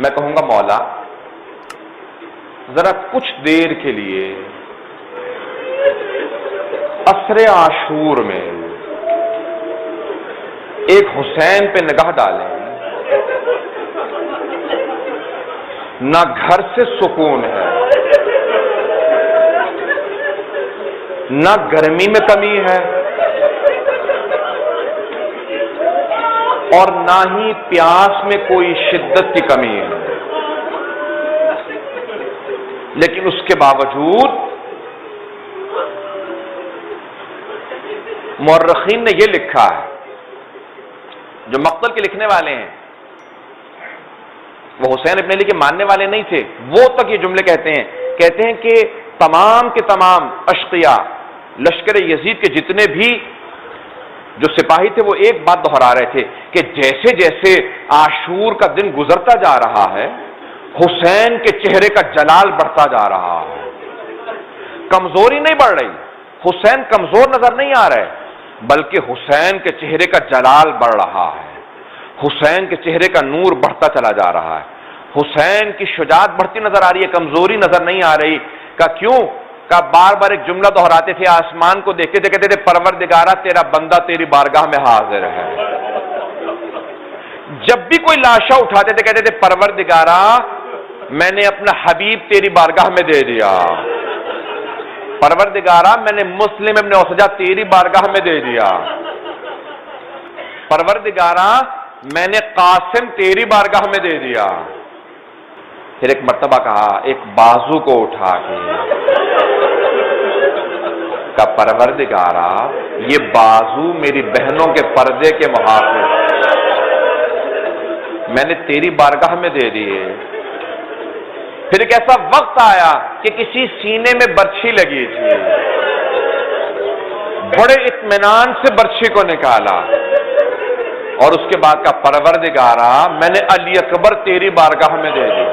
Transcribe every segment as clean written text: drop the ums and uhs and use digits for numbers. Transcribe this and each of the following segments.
میں کہوں گا مولا ذرا کچھ دیر کے لیے عصر عاشور میں ایک حسین پہ نگاہ ڈالیں، نہ گھر سے سکون ہے، نہ گرمی میں کمی ہے، اور نہ ہی پیاس میں کوئی شدت کی کمی ہے، لیکن اس کے باوجود مورخین نے یہ لکھا ہے، جو مقتل کے لکھنے والے ہیں وہ حسین ابن علی کے ماننے والے نہیں تھے، وہ تک یہ جملے کہتے ہیں کہ تمام کے تمام اشقیاء لشکر یزید کے جتنے بھی جو سپاہی تھے وہ ایک بات دہرا رہے تھے کہ جیسے جیسے عاشور کا دن گزرتا جا رہا ہے حسین کے چہرے کا جلال بڑھتا جا رہا ہے، کمزوری نہیں بڑھ رہی، حسین کمزور نظر نہیں آ رہے، بلکہ حسین کے چہرے کا جلال بڑھ رہا ہے، حسین کے چہرے کا نور بڑھتا چلا جا رہا ہے، حسین کی شجاعت بڑھتی نظر آ رہی ہے، کمزوری نظر نہیں آ رہی۔ کہ کیوں؟ کہ بار بار ایک جملہ دہراتے تھے، آسمان کو دیکھتے تھے، کہتے تھے پروردگارہ تیرا بندہ تیری بارگاہ میں حاضر ہے۔ جب بھی کوئی لاشا اٹھاتے تھے کہتے تھے پروردگارہ میں نے اپنا حبیب تیری بارگاہ میں دے دیا، پروردگارہ میں نے مسلم ابن اوسجہ تیری بارگاہ میں دے دیا، پروردگارہ میں نے قاسم تیری بارگاہ میں دے دیا۔ پھر ایک مرتبہ کہا ایک بازو کو اٹھا کے کہ پروردگارہ یہ بازو میری بہنوں کے پردے کے محافظ میں نے تیری بارگاہ میں دے دیے۔ پھر ایک ایسا وقت آیا کہ کسی سینے میں برچھی لگی تھی، بڑے اطمینان سے برچھی کو نکالا اور اس کے بعد کا پروردگارہ میں نے علی اکبر تیری بارگاہ میں دے دی۔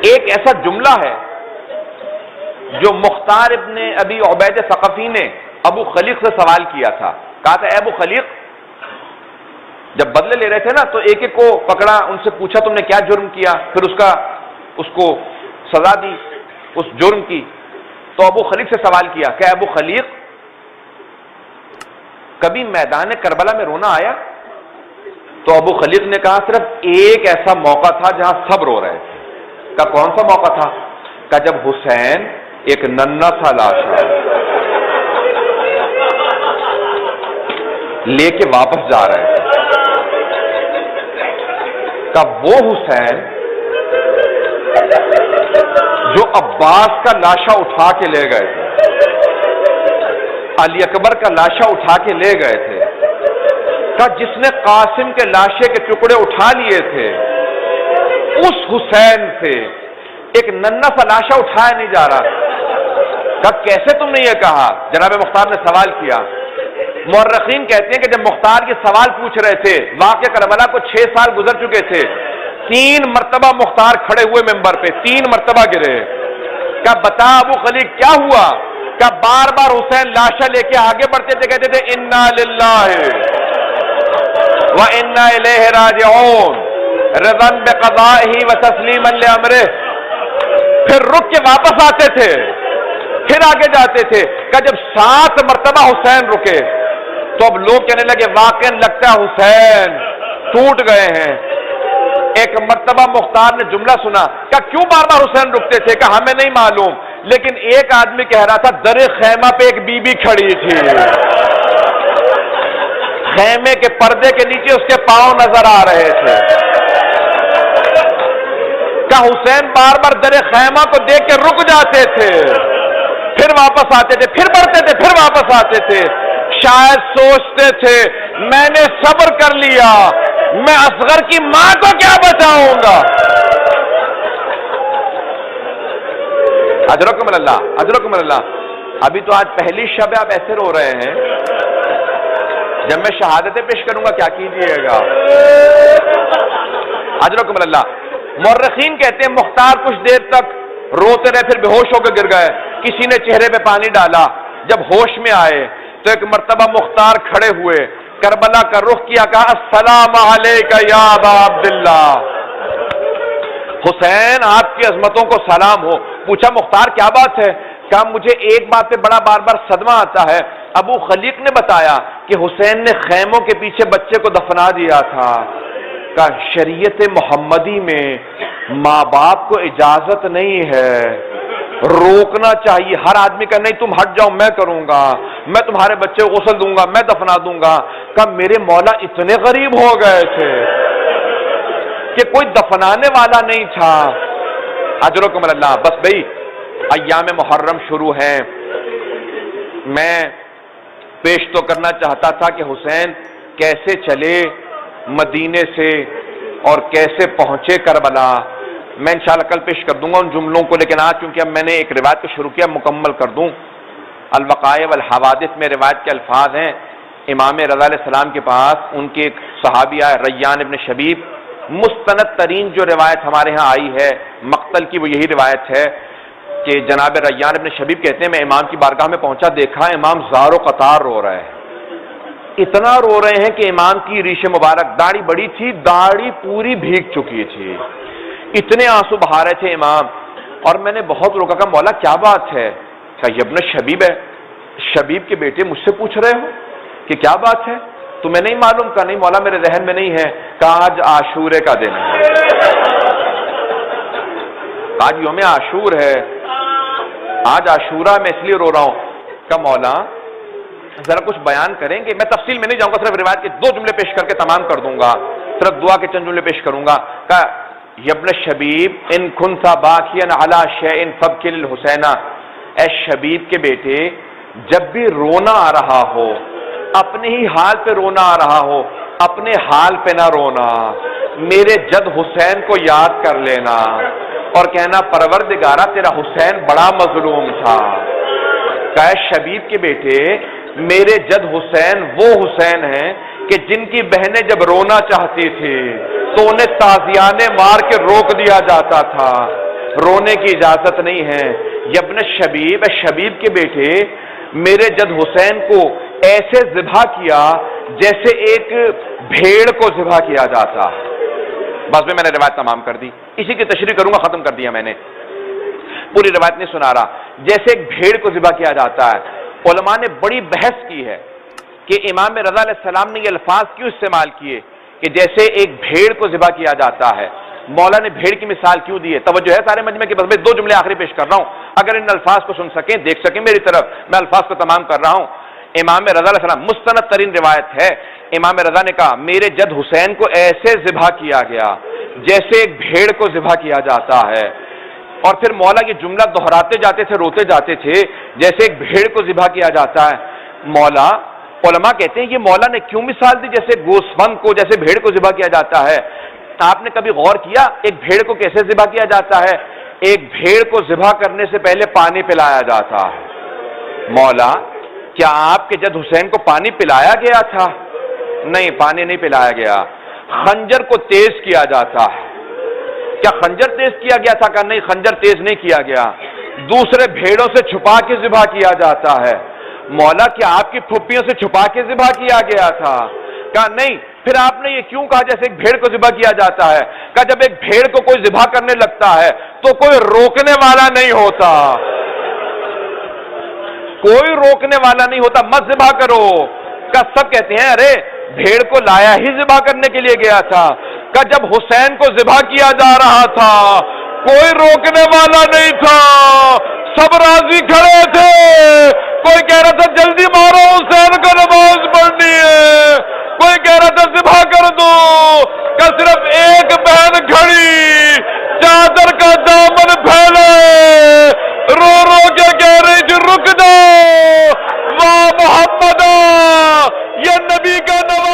ایک ایسا جملہ ہے جو مختار ابن ابی عبید ثقفی نے ابو خلیق سے سوال کیا تھا، کہا تھا اے ابو خلیق، جب بدلے لے رہے تھے نا تو ایک ایک کو پکڑا، ان سے پوچھا تم نے کیا جرم کیا، پھر اس کو سزا دی اس جرم کی۔ تو ابو خلیق سے سوال کیا کہ ابو خلیق کبھی میدان کربلا میں رونا آیا؟ تو ابو خلیق نے کہا صرف ایک ایسا موقع تھا جہاں سب رو رہے تھے۔ کہ کون سا موقع تھا؟ کہ جب حسین ایک ننھا سا لاشا لے کے واپس جا رہے تھے، کہ وہ حسین جو عباس کا لاشا اٹھا کے لے گئے تھے، علی اکبر کا لاشا اٹھا کے لے گئے تھے، کہ جس نے قاسم کے لاشے کے ٹکڑے اٹھا لیے تھے، اس حسین سے ایک ننھا سا لاشا اٹھایا نہیں جا رہا۔ کہ کیسے تم نے یہ کہا؟ جناب مختار نے سوال کیا۔ مورخین کہتے ہیں کہ جب مختار یہ سوال پوچھ رہے تھے، واقعہ کربلا کو 6 سال گزر چکے تھے، 3 مرتبہ مختار کھڑے ہوئے ممبر پہ، 3 مرتبہ گرے۔ کہ بتا ابو خلیق کیا ہوا؟ کہ بار بار حسین لاشا لے کے آگے بڑھتے تھے، کہتے تھے انا للہ وانا الیہ راجعون رضا بقضائہ وتسلیما لامرہ، پھر رک کے واپس آتے تھے، پھر آگے جاتے تھے۔ کہ جب 7 مرتبہ حسین رکے تو اب لوگ کہنے لگے واقعا لگتا ہے حسین ٹوٹ گئے ہیں۔ ایک مرتبہ مختار نے جملہ سنا کہ کیوں بار بار حسین رکتے تھے؟ کہ ہمیں نہیں معلوم، لیکن ایک آدمی کہہ رہا تھا در خیمہ پہ ایک بی بی کھڑی تھی، خیمے کے پردے کے نیچے اس کے پاؤں نظر آ رہے تھے۔ کہ حسین بار بار در خیمہ کو دیکھ کے رک جاتے تھے، پھر واپس آتے تھے، پھر بڑھتے تھے، پھر واپس آتے تھے۔ شاید سوچتے تھے میں نے صبر کر لیا، میں اصغر کی ماں کو کیا بچاؤں گا۔ اجرکم اللہ، اجرکم اللہ۔ ابھی تو آج پہلی شب ہے، آپ ایسے رو رہے ہیں، جب میں شہادتیں پیش کروں گا کیا کیجیے گا؟ اجرکم اللہ۔ مورخین کہتے ہیں مختار کچھ دیر تک روتے رہے، پھر بے ہوش ہو کے گر گئے، کسی نے چہرے پہ پانی ڈالا، جب ہوش میں آئے تو ایک مرتبہ مختار کھڑے ہوئے، کربلا کا رخ کیا، کہا السلام علیکہ یا ابا عبداللہ، حسین آپ کی عظمتوں کو سلام ہو۔ پوچھا مختار کیا بات ہے؟ کہا مجھے ایک بات پہ بڑا بار بار صدمہ آتا ہے، ابو خلیق نے بتایا کہ حسین نے خیموں کے پیچھے بچے کو دفنا دیا تھا۔ کہا شریعت محمدی میں ماں باپ کو اجازت نہیں ہے، روکنا چاہیے، ہر آدمی کا نہیں تم ہٹ جاؤ میں کروں گا، میں تمہارے بچے کو غسل دوں گا، میں دفنا دوں گا۔ کہا میرے مولا اتنے غریب ہو گئے تھے کہ کوئی دفنانے والا نہیں تھا۔ اجرکم اللہ۔ بس بھئی ایام محرم شروع ہیں، میں پیش تو کرنا چاہتا تھا کہ حسین کیسے چلے مدینے سے اور کیسے پہنچے کربلا، میں انشاءاللہ کل پیش کر دوں گا ان جملوں کو، لیکن آج چونکہ اب میں نے ایک روایت کو شروع کیا مکمل کر دوں۔ الوقائع والحوادث میں روایت کے الفاظ ہیں، امام رضا علیہ السلام کے پاس ان کے ایک صحابی آئے ریان ابن شبیب، مستند ترین جو روایت ہمارے ہاں آئی ہے مقتل کی وہ یہی روایت ہے کہ جناب ریان ابن شبیب کہتے ہیں میں امام کی بارگاہ میں پہنچا، دیکھا امام زار و قطار رو رہے ہیں، اتنا رو رہے ہیں کہ امام کی ریش مبارک، داڑھی بڑی تھی، داڑھی پوری بھیگ چکی تھی، اتنے آنسو بہا رہے تھے امام۔ اور میں نے بہت روکا، کہا مولا کیا بات ہے؟ کہا یہ ابن شبیب ہے، شبیب کے بیٹے مجھ سے پوچھ رہے ہو کہ کیا بات ہے، تمہیں نہیں معلوم؟ کہا نہیں مولا میرے ذہن میں نہیں ہے۔ کہا آج عاشورے کا دن ہے، آج یوم عاشور ہے، آج عاشورہ میں اس لیے رو رہا ہوں۔ کہا مولا ذرا کچھ بیان کریں گے؟ میں تفصیل میں نہیں جاؤں گا، صرف روایت کے 2 جملے پیش کر کے تمام کر دوں گا، صرف دعا کے چند جملے پیش کروں گا۔ کہا ابن شبیب ان کنت باکیا علی شیء فابکی للحسین، اے شبیب کے بیٹے جب بھی رونا آ رہا ہو، اپنے ہی حال پہ رونا آ رہا ہو، اپنے حال پہ نہ رونا، میرے جد حسین کو یاد کر لینا اور کہنا پروردگارہ تیرا حسین بڑا مظلوم تھا۔ کہ شبیب کے بیٹے میرے جد حسین وہ حسین ہیں کہ جن کی بہنیں جب رونا چاہتی تھی تو انہیں تازیانے مار کے روک دیا جاتا تھا، رونے کی اجازت نہیں ہے۔ ابن شبیب، شبیب کے بیٹے میرے جد حسین کو ایسے ذبح کیا جیسے ایک بھیڑ کو ذبح کیا جاتا۔ بس میں نے روایت تمام کر دی، اسی کی تشریح کروں گا، ختم کر دیا میں نے، پوری روایت نہیں سنا رہا۔ جیسے ایک بھیڑ کو ذبح کیا جاتا ہے، علماء نے بڑی بحث کی ہے کہ امام رضا علیہ السلام نے یہ الفاظ کیوں استعمال کیے کہ جیسے ایک بھیڑ کو ذبح کیا جاتا ہے، مولا نے بھیڑ کی مثال کیوں دی ہے؟ توجہ ہے سارے مجمع کی؟ بس میں 2 جملے آخری پیش کر رہا ہوں، اگر ان الفاظ کو سن سکیں، دیکھ سکیں میری طرف، میں الفاظ کو تمام کر رہا ہوں۔ امام رضا علیہ السلام، مستند ترین روایت ہے، امام رضا نے کہا میرے جد حسین کو ایسے ذبح کیا گیا جیسے ایک بھیڑ کو ذبح کیا جاتا ہے، اور پھر مولا یہ جملہ دہراتے جاتے تھے، روتے جاتے تھے، جیسے ایک بھیڑ کو ذبح کیا جاتا ہے۔ مولا، علماء کہتے ہیں یہ مولا نے کیوں مثال دی جیسے گوسفند کو، جیسے بھیڑ کو ذبح کیا جاتا ہے؟ آپ نے کبھی غور کیا ایک بھیڑ کو کیسے ذبح کیا جاتا ہے؟ ایک بھیڑ کو ذبح کرنے سے پہلے پانی پلایا جاتا ہے۔ مولا کیا آپ کے جد حسین کو پانی پلایا گیا تھا؟ نہیں، پانی نہیں پلایا گیا، خنجر کو تیز کیا جاتا ہے۔ کیا خنجر تیز کیا گیا تھا؟ کہ نہیں، خنجر تیز نہیں کیا گیا، دوسرے بھیڑوں سے چھپا کے ذبح کیا جاتا ہے۔ مولا کیا آپ کی پھپھیوں سے چھپا کے ذبح کیا گیا تھا؟ کہا نہیں، پھر آپ نے یہ کیوں کہا جیسے ایک بھیڑ کو ذبح کیا جاتا ہے؟ کہا جب ایک بھیڑ کو کوئی ذبح کرنے لگتا ہے تو کوئی روکنے والا نہیں ہوتا، کوئی روکنے والا نہیں ہوتا، مت ذبح کرو۔ کہا سب کہتے ہیں ارے بھیڑ کو لایا ہی ذبح کرنے کے لیے گیا تھا۔ کہا جب حسین کو ذبح کیا جا رہا تھا کوئی روکنے والا نہیں تھا، سب راضی کھڑے تھے، کوئی کہہ رہا تھا جلدی مارو حسین کو نماز پڑھنی ہے، کوئی کہہ رہا تھا ذبح کر دو۔ کہ صرف ایک بہن کھڑی چادر کا دامن پھیلے رو رو کے کہہ رہی تھی رک جاؤ، واہ محمد یہ نبی کا نواز